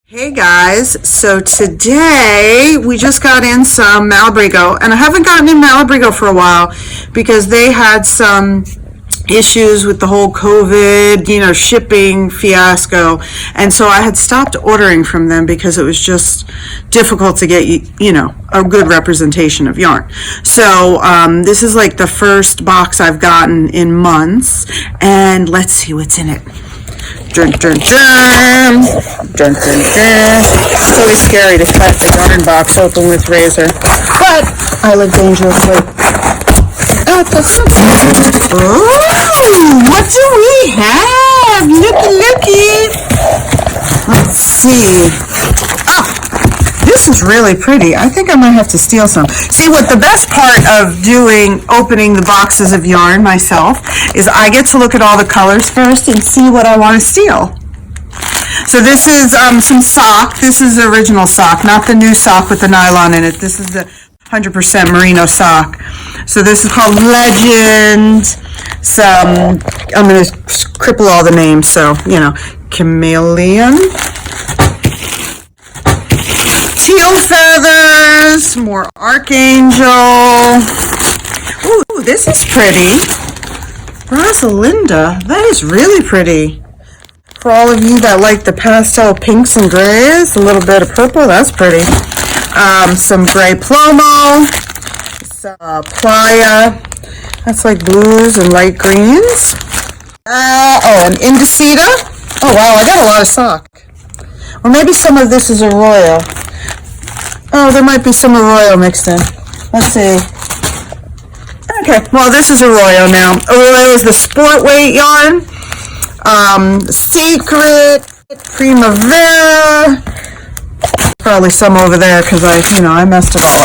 Hey guys, so today we just got in some Malabrigo, and I haven't gotten in Malabrigo for a while because they had some issues with the whole COVID, shipping fiasco, and so I had stopped ordering from them because it was just difficult to get, a good representation of yarn. So this is like the first box I've gotten in months, and let's see what's in it. Dun, dun, dun. Dun, dun, dun. It's always scary to cut the yarn box open with razor, but I live dangerously. Oh, what do we have? Looky. Let's see. Oh, this is really pretty. I think I might have to steal some. See, what the best part of opening the boxes of yarn myself is I get to look at all the colors first and see what I want to steal. So this is some sock. This is the original sock, not the new sock with the nylon in it. This is the 100% merino sock. So this is called Legend. I'm going to cripple all the names, so, chameleon. Teal feathers, more archangel. Ooh, this is pretty. Rosalinda, that is really pretty. For all of you that like the pastel pinks and grays, a little bit of purple, that's pretty. Some gray plomo, some playa, that's like blues and light greens. An Indicita. Oh wow, I got a lot of sock. Or maybe some of this is Arroyo. Oh, there might be some Arroyo mixed in. Let's see. Okay, well, this is Arroyo now. Arroyo is the sport weight yarn. Secret, Primavera. Probably some over there because I messed it all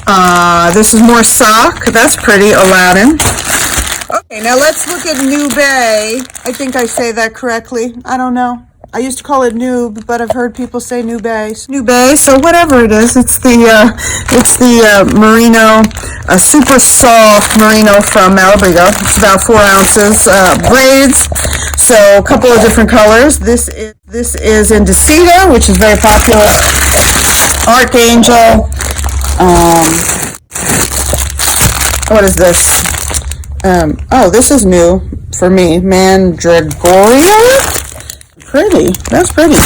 up. This is more sock. That's pretty. Aladdin. Okay, now let's look at Nube. I think I say that correctly. I don't know. I used to call it noob, but I've heard people say Nube. Nube, so whatever it is, it's the merino, a super soft merino from Malabrigo. It's about 4 ounces. Braids, so a couple of different colors. This is Indicita, which is very popular. Archangel. What is this? This is new for me. Mandragoria. Pretty. That's pretty.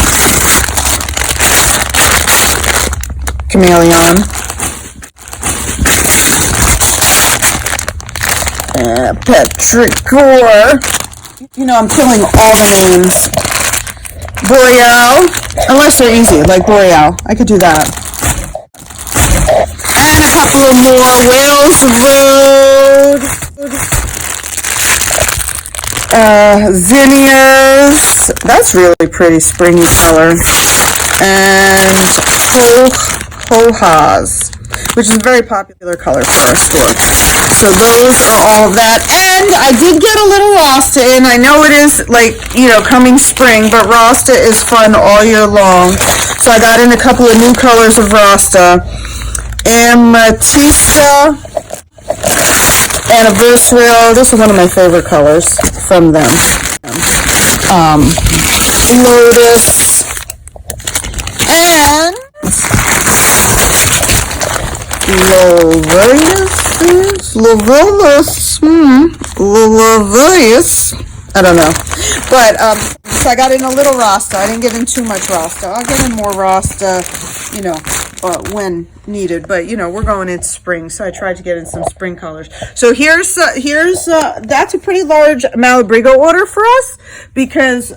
Chameleon. Petrichor. I'm killing all the names. Boreal. Unless they're easy, like Boreal. I could do that. And a couple of more. Wales Road. Zinnias, that's really pretty springy color, and Hojas, which is a very popular color for our store. So those are all of that, and I did get a little Rasta in. I know it is coming spring, but Rasta is fun all year long. So I got in a couple of new colors of Rasta. Amethysta, Anniversarial, this is one of my favorite colors from them. Lotus, and Lovelius, I don't know. But, so I got in a little Rasta. I didn't get in too much Rasta. I'll get in more Rasta, when needed. But, we're going into spring, so I tried to get in some spring colors. So here's that's a pretty large Malabrigo order for us because,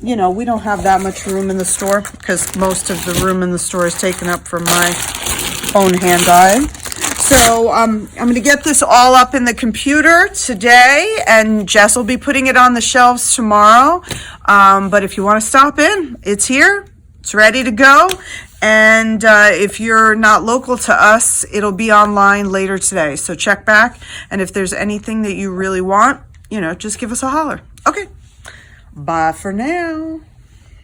we don't have that much room in the store because most of the room in the store is taken up from my own hand dye. So I'm going to get this all up in the computer today, and Jess will be putting it on the shelves tomorrow. But if you want to stop in, it's here. It's ready to go. And if you're not local to us, it'll be online later today. So check back. And if there's anything that you really want, just give us a holler. Okay. Bye for now.